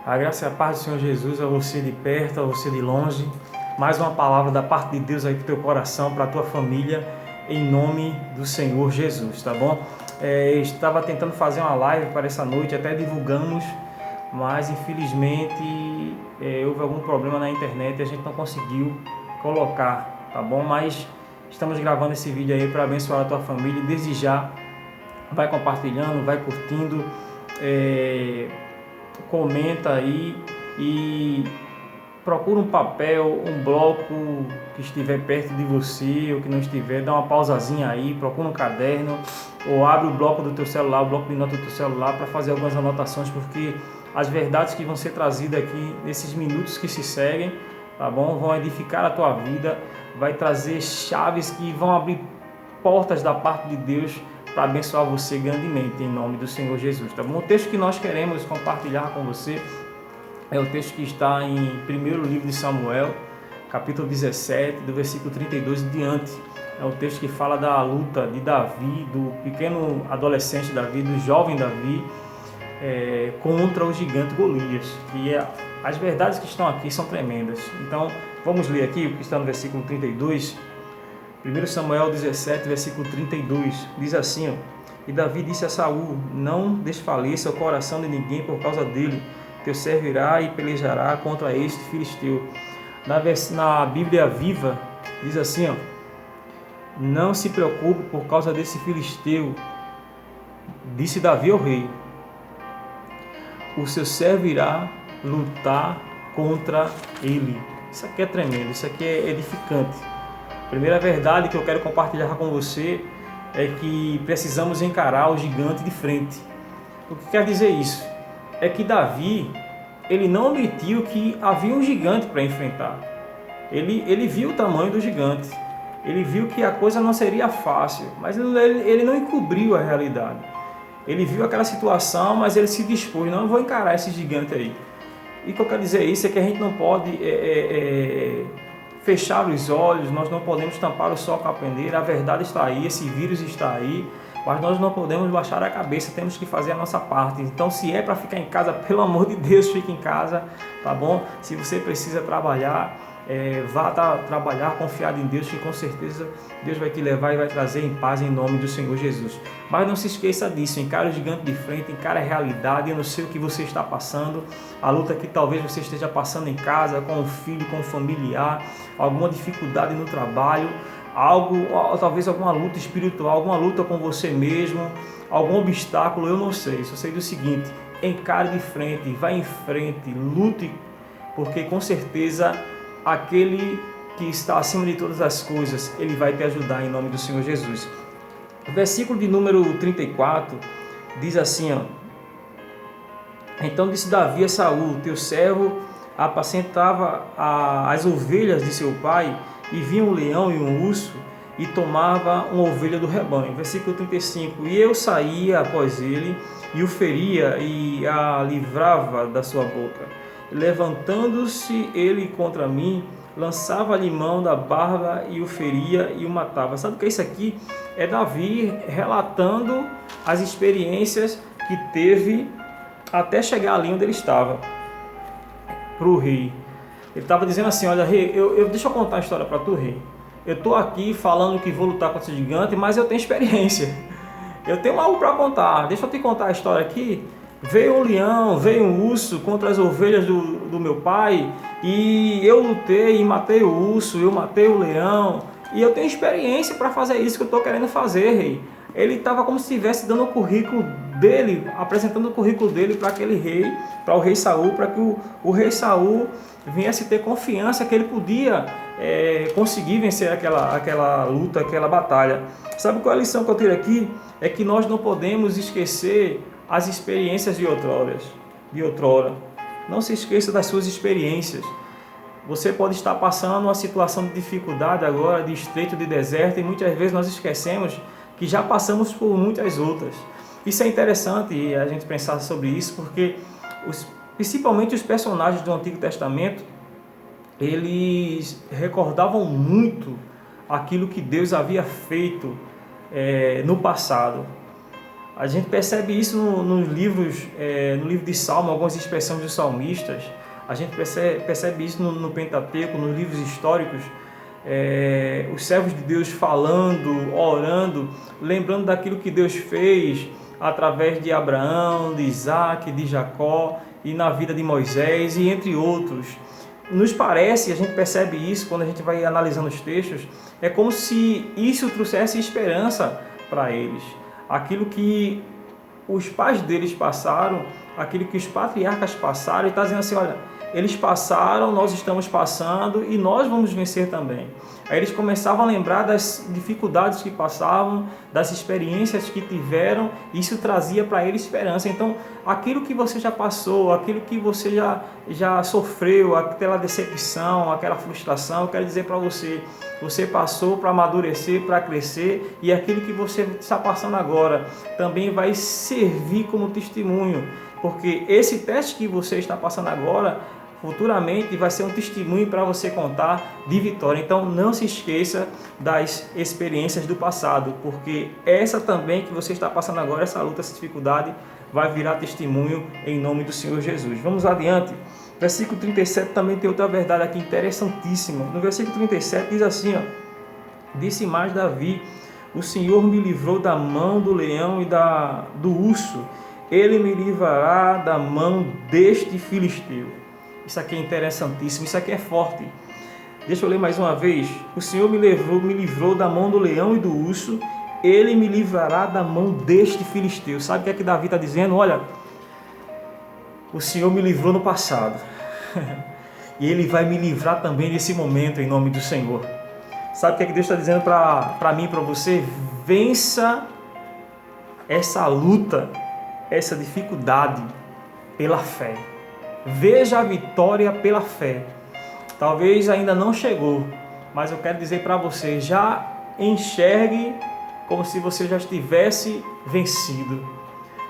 A graça e a paz do Senhor Jesus a você de perto, a você de longe. Mais uma palavra da parte de Deus aí para o teu coração, para a tua família, em nome do Senhor Jesus, tá bom? Eu estava tentando fazer uma live para essa noite, até divulgamos, mas infelizmente houve algum problema na internet e a gente não conseguiu colocar, tá bom? Mas estamos gravando esse vídeo aí para abençoar a tua família e desde já vai compartilhando, vai curtindo, comenta aí e procura um papel, um bloco que estiver perto de você ou que não estiver, dá uma pausazinha aí, procura um caderno ou abre o bloco do teu celular, o bloco de notas do teu celular para fazer algumas anotações, porque as verdades que vão ser trazidas aqui nesses minutos que se seguem, tá bom? Vão edificar a tua vida, vai trazer chaves que vão abrir portas da parte de Deus para abençoar você grandemente, em nome do Senhor Jesus, tá bom? O texto que nós queremos compartilhar com você é o texto que está em primeiro livro de Samuel, capítulo 17, do versículo 32 em diante. É um texto que fala da luta de Davi, do pequeno adolescente Davi, do jovem Davi, contra o gigante Golias. E as verdades que estão aqui são tremendas. Então, vamos ler aqui o que está no versículo 32. 1 Samuel 17, versículo 32, diz assim, ó, e Davi disse a Saul, não desfaleça o coração de ninguém por causa dele, teu servirá e pelejará contra este filisteu. Na Bíblia Viva, diz assim, ó, não se preocupe por causa desse filisteu, disse Davi ao rei, o seu servo irá lutar contra ele. Isso aqui é tremendo, isso aqui é edificante. A primeira verdade que eu quero compartilhar com você é que precisamos encarar o gigante de frente. O que quer dizer isso? É que Davi, ele não omitiu que havia um gigante para enfrentar. Ele viu o tamanho do gigante. Ele viu que a coisa não seria fácil, mas ele não encobriu a realidade. Ele viu aquela situação, mas ele se dispôs, não, eu vou encarar esse gigante aí. E o que eu quero dizer isso é que a gente não pode fechar os olhos, nós não podemos tampar o sol com a peneira, a verdade está aí, esse vírus está aí, mas nós não podemos baixar a cabeça, temos que fazer a nossa parte. Então, se é para ficar em casa, pelo amor de Deus, fique em casa, tá bom? Se você precisa trabalhar, vá trabalhar confiado em Deus, que com certeza Deus vai te levar e vai trazer em paz em nome do Senhor Jesus. Mas não se esqueça disso, encare o gigante de frente, encare a realidade. Eu não sei o que você está passando, a luta que talvez você esteja passando em casa, com o filho, com o familiar, alguma dificuldade no trabalho, talvez alguma luta espiritual, alguma luta com você mesmo, algum obstáculo, eu não sei. Só sei do seguinte, encare de frente, vá em frente, lute, porque com certeza aquele que está acima de todas as coisas, ele vai te ajudar em nome do Senhor Jesus. O versículo de número 34 diz assim, ó, então disse Davi a Saul, teu servo apacentava as ovelhas de seu pai, e vinha um leão e um urso, e tomava uma ovelha do rebanho. Versículo 35, e eu saía após ele, e o feria, e a livrava da sua boca. Levantando-se ele contra mim, lançava-lhe mão da barba e o feria e o matava. Sabe o que é isso aqui? É Davi relatando as experiências que teve até chegar ali onde ele estava, para o rei. Ele estava dizendo assim, olha rei, deixa eu contar uma história para tu, rei. Eu estou aqui falando que vou lutar contra esse gigante, mas eu tenho experiência. Eu tenho algo para contar. Deixa eu te contar a história aqui. Veio um leão, veio um urso contra as ovelhas do meu pai, e eu lutei e matei o urso, eu matei o leão, e eu tenho experiência para fazer isso que eu estou querendo fazer, rei. Ele estava como se estivesse dando o currículo dele, apresentando o currículo dele para aquele rei, para o rei Saul, para que o rei Saul viesse ter confiança que ele podia conseguir vencer aquela luta, aquela batalha. Sabe qual é a lição que eu tiro aqui? É que nós não podemos esquecer as experiências de outrora. Não se esqueça das suas experiências. Você pode estar passando uma situação de dificuldade agora, de estreito, de deserto, e muitas vezes nós esquecemos que já passamos por muitas outras. Isso é interessante a gente pensar sobre isso, porque principalmente os personagens do Antigo Testamento, eles recordavam muito aquilo que Deus havia feito no passado. A gente percebe isso nos livros, no livro de Salmo, algumas expressões dos salmistas. A gente percebe isso no Pentateuco, nos livros históricos. Os servos de Deus falando, orando, lembrando daquilo que Deus fez através de Abraão, de Isaac, de Jacó e na vida de Moisés e entre outros. Nos parece, a gente percebe isso quando a gente vai analisando os textos, é como se isso trouxesse esperança para eles. Aquilo que os pais deles passaram, aquilo que os patriarcas passaram, e está dizendo assim, olha, eles passaram, nós estamos passando e nós vamos vencer também. Aí eles começavam a lembrar das dificuldades que passavam, das experiências que tiveram, e isso trazia para eles esperança. Então, aquilo que você já passou, aquilo que você já sofreu, aquela decepção, aquela frustração, eu quero dizer para você, você passou para amadurecer, para crescer, e aquilo que você está passando agora também vai servir como testemunho, porque esse teste que você está passando agora, futuramente vai ser um testemunho para você contar de vitória. Então não se esqueça das experiências do passado, porque essa também que você está passando agora, essa luta, essa dificuldade, vai virar testemunho em nome do Senhor Jesus. Vamos adiante. Versículo 37 também tem outra verdade aqui interessantíssima. No versículo 37 diz assim, disse mais Davi, o Senhor me livrou da mão do leão e do urso, ele me livrará da mão deste filisteu. Isso aqui é interessantíssimo, isso aqui é forte. Deixa eu ler mais uma vez. O Senhor me livrou da mão do leão e do urso, ele me livrará da mão deste filisteu. Sabe o que é que Davi está dizendo? Olha, o Senhor me livrou no passado e ele vai me livrar também nesse momento em nome do Senhor. Sabe o que é que Deus está dizendo para mim e para você? Vença essa luta, essa dificuldade pela fé. Veja a vitória pela fé. Talvez ainda não chegou, mas eu quero dizer para você, já enxergue como se você já estivesse vencido.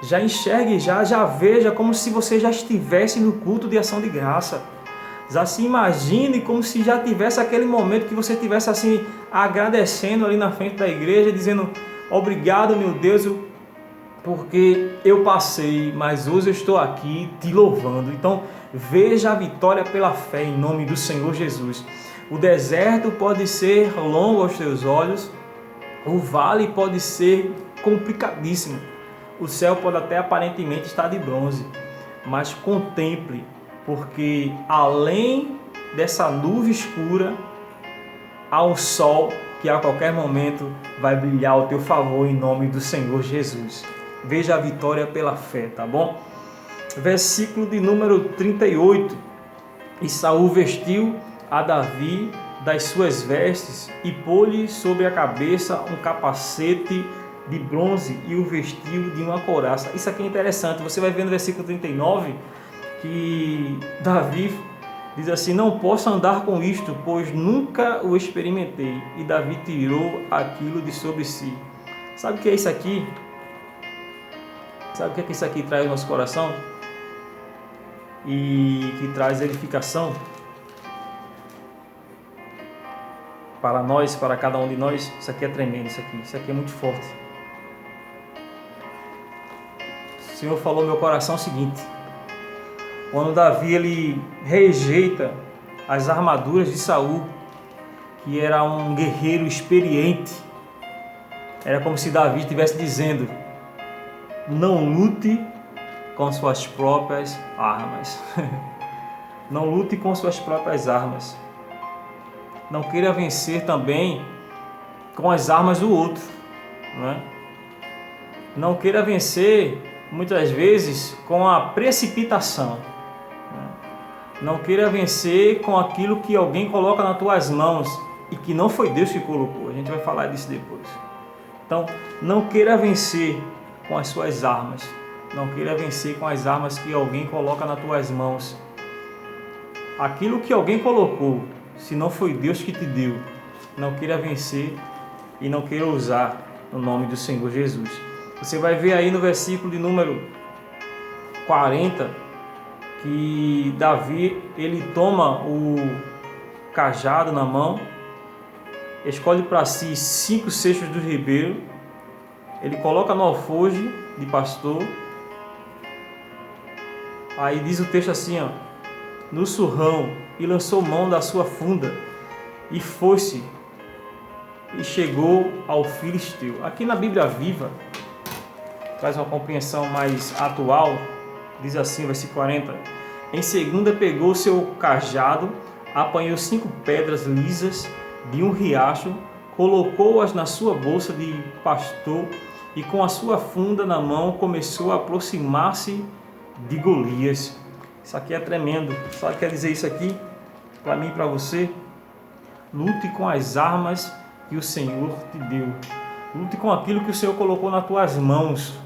Já enxergue, já veja como se você já estivesse no culto de ação de graça. Já se imagine como se já tivesse aquele momento que você estivesse assim, agradecendo ali na frente da igreja, dizendo, obrigado meu Deus, porque eu passei, mas hoje eu estou aqui te louvando. Então, veja a vitória pela fé em nome do Senhor Jesus. O deserto pode ser longo aos teus olhos, o vale pode ser complicadíssimo, o céu pode até aparentemente estar de bronze, mas contemple, porque além dessa nuvem escura, há um sol que a qualquer momento vai brilhar ao teu favor em nome do Senhor Jesus. Veja a vitória pela fé, tá bom? Versículo de número 38. E Saul vestiu a Davi das suas vestes e pôs-lhe sobre a cabeça um capacete de bronze e o vestiu de uma couraça. Isso aqui é interessante. Você vai ver no versículo 39 que Davi diz assim, não posso andar com isto, pois nunca o experimentei. E Davi tirou aquilo de sobre si. Sabe o que é isso aqui? Sabe o que isso aqui traz no nosso coração? E que traz edificação para nós, para cada um de nós. Isso aqui é tremendo, isso aqui é muito forte. O Senhor falou no meu coração o seguinte, quando Davi ele rejeita as armaduras de Saul, que era um guerreiro experiente, era como se Davi estivesse dizendo, não lute com suas próprias armas. Não lute com suas próprias armas. Não queira vencer também com as armas do outro. Não queira vencer, muitas vezes, com a precipitação. Não queira vencer com aquilo que alguém coloca nas tuas mãos e que não foi Deus que colocou. A gente vai falar disso depois. Então, não queira vencer com as suas armas. Não queira vencer com as armas que alguém coloca nas tuas mãos. Aquilo que alguém colocou, se não foi Deus que te deu, não queira vencer e não queira usar no nome do Senhor Jesus. Você vai ver aí no versículo de número 40 que Davi ele toma o cajado na mão, escolhe para si 5 cestos do ribeiro ele coloca no alforje de pastor. Aí diz o texto assim, ó, no surrão, e lançou mão da sua funda, e foi-se, e chegou ao filisteu. Aqui na Bíblia Viva, traz uma compreensão mais atual, diz assim, versículo 40, em segunda pegou seu cajado, apanhou 5 pedras lisas de um riacho, colocou-as na sua bolsa de pastor, e com a sua funda na mão começou a aproximar-se de Golias. Isso aqui é tremendo. Sabe o que quer dizer isso aqui? Para mim e para você? Lute com as armas que o Senhor te deu. Lute com aquilo que o Senhor colocou nas tuas mãos.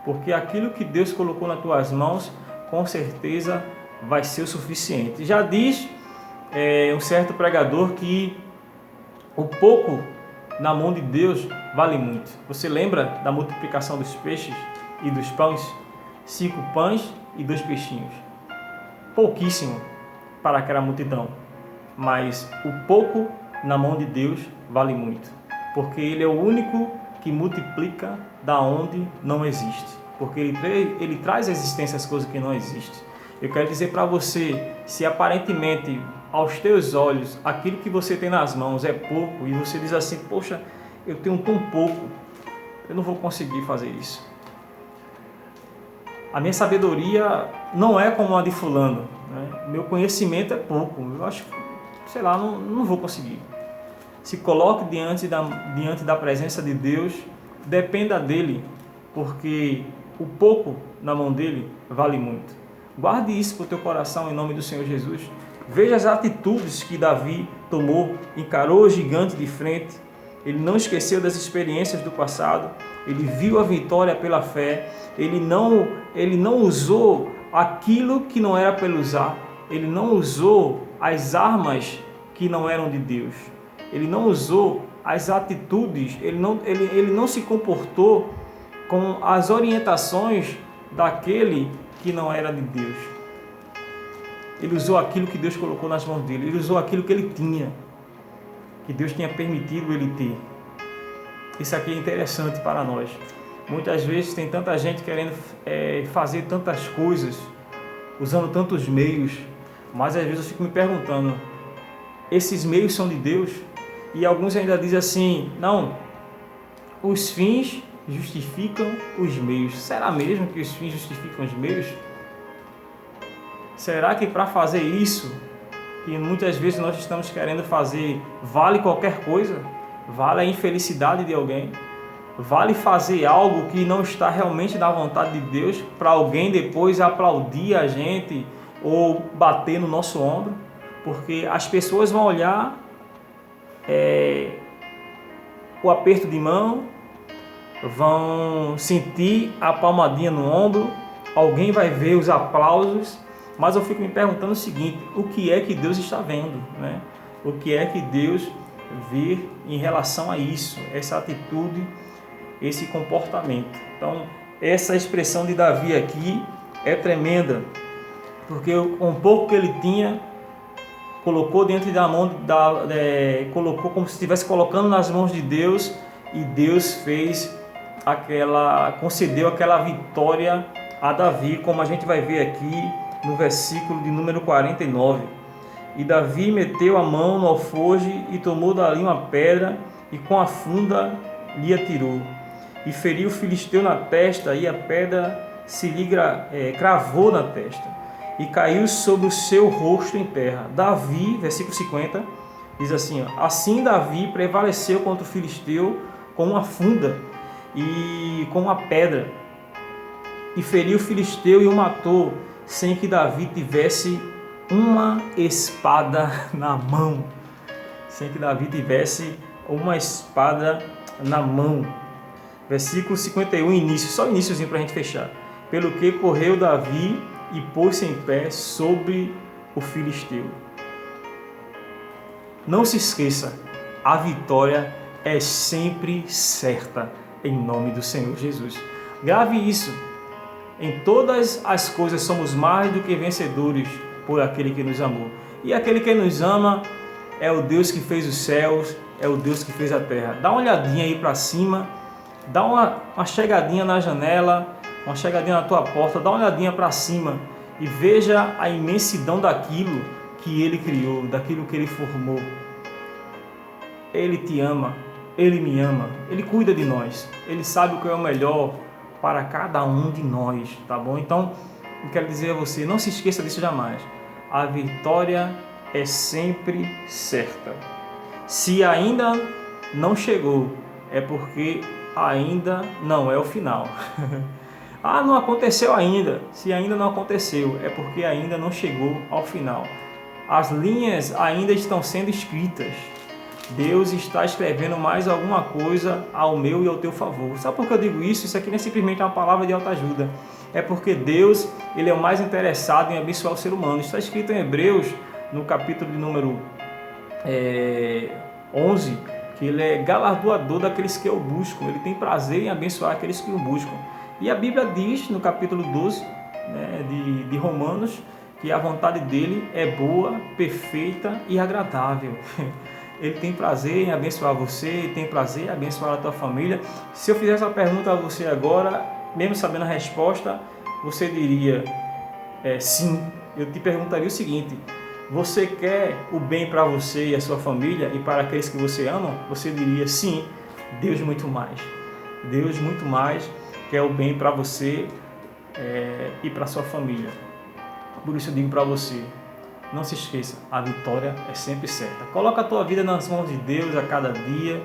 Porque aquilo que Deus colocou nas tuas mãos, com certeza vai ser o suficiente. Já diz um certo pregador que o pouco na mão de Deus vale muito. Você lembra da multiplicação dos peixes e dos pães? 5 pães e 2 peixinhos. Pouquíssimo para aquela multidão. Mas o pouco na mão de Deus vale muito. Porque Ele é o único que multiplica da onde não existe. Porque Ele traz à existência as coisas que não existem. Eu quero dizer para você, se aparentemente aos teus olhos aquilo que você tem nas mãos é pouco e você diz assim, poxa, eu tenho tão pouco, eu não vou conseguir fazer isso. A minha sabedoria não é como a de fulano, né? Meu conhecimento é pouco, eu acho, sei lá, não vou conseguir. Se coloque diante da presença de Deus, dependa dele, porque o pouco na mão dele vale muito. Guarde isso para o teu coração em nome do Senhor Jesus. Veja as atitudes que Davi tomou, encarou o gigante de frente, ele não esqueceu das experiências do passado, ele viu a vitória pela fé, ele não usou aquilo que não era para ele usar, ele não usou as armas que não eram de Deus, ele não usou as atitudes, ele não se comportou com as orientações daquele que não era de Deus. Ele usou aquilo que Deus colocou nas mãos dele, ele usou aquilo que ele tinha, que Deus tinha permitido ele ter. Isso aqui é interessante para nós. Muitas vezes tem tanta gente querendo fazer tantas coisas, usando tantos meios, mas às vezes eu fico me perguntando, esses meios são de Deus? E alguns ainda dizem assim, não, os fins justificam os meios. Será mesmo que os fins justificam os meios? Será que para fazer isso, que muitas vezes nós estamos querendo fazer, vale qualquer coisa? Vale a infelicidade de alguém? Vale fazer algo que não está realmente na vontade de Deus para alguém depois aplaudir a gente ou bater no nosso ombro? Porque as pessoas vão olhar o aperto de mão, vão sentir a palmadinha no ombro, alguém vai ver os aplausos, mas eu fico me perguntando o seguinte, o que é que Deus está vendo, né? O que é que Deus vê em relação a isso, essa atitude, esse comportamento? Então, essa expressão de Davi aqui é tremenda, porque um pouco que ele tinha, colocou dentro da mão, colocou como se estivesse colocando nas mãos de Deus, e Deus concedeu aquela vitória a Davi, como a gente vai ver aqui no versículo de número 49. E Davi meteu a mão no alforje e tomou dali uma pedra e com a funda lhe atirou. E feriu o filisteu na testa e a pedra se lhe cravou na testa e caiu sobre o seu rosto em terra. Davi, versículo 50, diz assim, assim Davi prevaleceu contra o filisteu com uma funda e com uma pedra, e feriu o filisteu e o matou, sem que Davi tivesse uma espada na mão. Sem que Davi tivesse uma espada na mão. Versículo 51, início, só o iníciozinho para a gente fechar. Pelo que correu Davi e pôs-se em pé sobre o filisteu. Não se esqueça, a vitória é sempre certa, em nome do Senhor Jesus. Grave isso. Em todas as coisas somos mais do que vencedores por aquele que nos amou. E aquele que nos ama é o Deus que fez os céus, é o Deus que fez a terra. Dá uma olhadinha aí para cima, Dá uma chegadinha na janela, uma chegadinha na tua porta, dá uma olhadinha para cima e veja a imensidão daquilo que Ele criou, daquilo que Ele formou. Ele te ama, Ele me ama, Ele cuida de nós, Ele sabe o que é o melhor para cada um de nós, tá bom? Então, eu quero dizer a você, não se esqueça disso jamais. A vitória é sempre certa. Se ainda não chegou, é porque ainda não é o final. Ah, não aconteceu ainda. Se ainda não aconteceu, é porque ainda não chegou ao final. As linhas ainda estão sendo escritas. Deus está escrevendo mais alguma coisa ao meu e ao teu favor. Sabe por que eu digo isso? Isso aqui não é simplesmente uma palavra de autoajuda. É porque Deus, Ele é o mais interessado em abençoar o ser humano. Está escrito em Hebreus, no capítulo de número 11, que Ele é galardoador daqueles que o buscam. Ele tem prazer em abençoar aqueles que o buscam. E a Bíblia diz, no capítulo 12 de Romanos, que a vontade dEle é boa, perfeita e agradável. Ele tem prazer em abençoar você, Ele tem prazer em abençoar a tua família. Se eu fizesse uma pergunta a você agora, mesmo sabendo a resposta, você diria sim. Eu te perguntaria o seguinte: você quer o bem para você e a sua família e para aqueles que você ama? Você diria sim. Deus muito mais. Deus muito mais quer o bem para você e para a sua família. Por isso eu digo para você, não se esqueça, a vitória é sempre certa. Coloca a tua vida nas mãos de Deus a cada dia.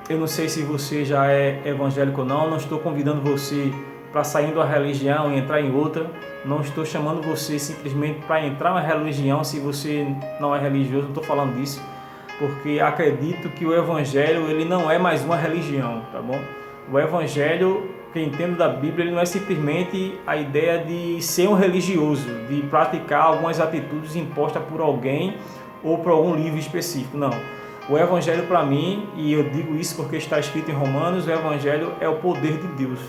Eu não sei se você já é evangélico ou não estou convidando você para sair de uma religião e entrar em outra. Não estou chamando você simplesmente para entrar na religião se você não é religioso, não estou falando disso. Porque acredito que o evangelho ele não é mais uma religião, tá bom? O evangelho, que entendo da Bíblia, ele não é simplesmente a ideia de ser um religioso, de praticar algumas atitudes impostas por alguém ou por algum livro específico, não. O Evangelho para mim, e eu digo isso porque está escrito em Romanos, o Evangelho é o poder de Deus.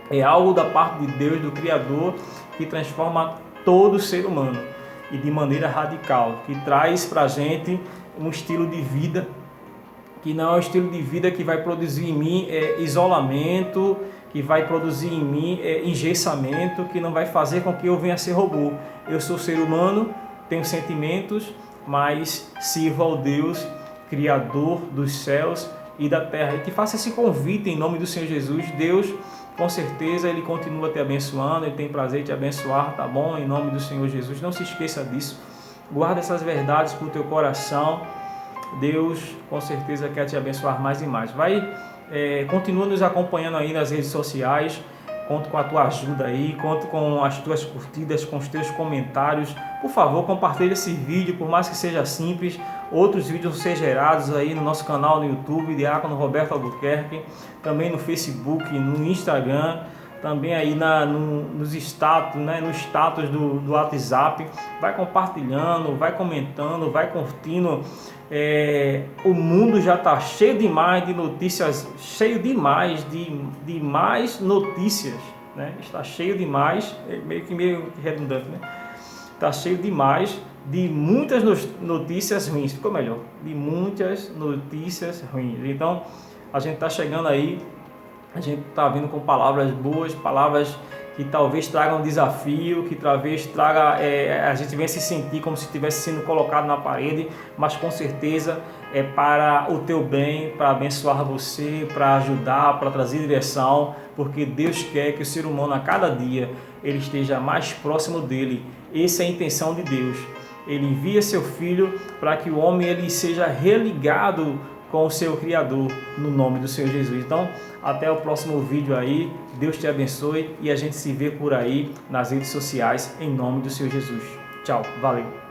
É algo da parte de Deus, do Criador, que transforma todo ser humano e de maneira radical, que traz para a gente um estilo de vida que não é um estilo de vida que vai produzir em mim isolamento, que vai produzir em mim engessamento, que não vai fazer com que eu venha a ser robô. Eu sou ser humano, tenho sentimentos, mas sirvo ao Deus, Criador dos céus e da terra. E que faça esse convite em nome do Senhor Jesus. Deus, com certeza, Ele continua te abençoando, Ele tem prazer em te abençoar, tá bom? Em nome do Senhor Jesus. Não se esqueça disso. Guarda essas verdades para o teu coração. Deus com certeza quer te abençoar mais e mais. Continua nos acompanhando aí nas redes sociais. Conto com a tua ajuda aí, conto com as tuas curtidas, com os teus comentários. Por favor, compartilhe esse vídeo, por mais que seja simples. Outros vídeos vão ser gerados aí no nosso canal no YouTube, Diácono Roberto Albuquerque, também no Facebook, no Instagram, também aí nos status, no status do WhatsApp. Vai compartilhando, vai comentando, vai curtindo. O mundo já está cheio demais de notícias, cheio demais de mais notícias, né? Está cheio demais, meio redundante, né? Está cheio demais de muitas notícias ruins, ficou melhor, de muitas notícias ruins. Então, a gente está chegando aí, a gente está vindo com palavras boas, palavras que talvez tragam um desafio, que talvez traga, a gente venha se sentir como se estivesse sendo colocado na parede, mas com certeza é para o teu bem, para abençoar você, para ajudar, para trazer direção, porque Deus quer que o ser humano a cada dia ele esteja mais próximo dele. Essa é a intenção de Deus. Ele envia seu Filho para que o homem ele seja religado com o seu Criador, no nome do Senhor Jesus. Então, até o próximo vídeo aí. Deus te abençoe e a gente se vê por aí nas redes sociais, em nome do Senhor Jesus. Tchau, valeu!